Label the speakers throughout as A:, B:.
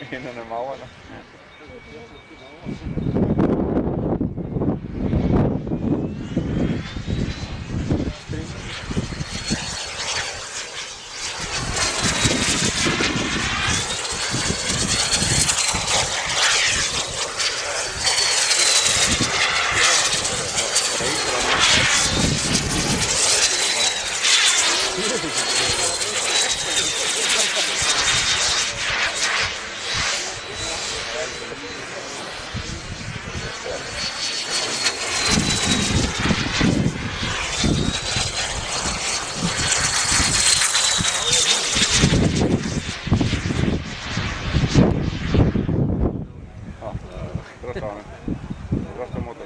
A: Innan mávarna. Prosto motor.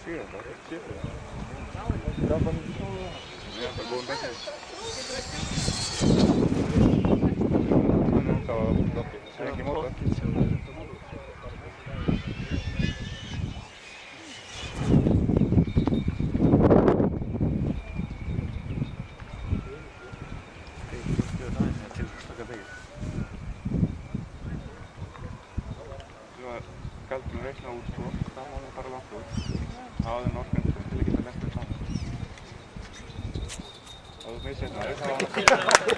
A: Sí, sí. Mira, por buen veces. No, estaba aquí motor. Kaldur reikna út svo, það má það fara langt út. Áður norskan til að geta lent við saman. Og þú veist þetta, það var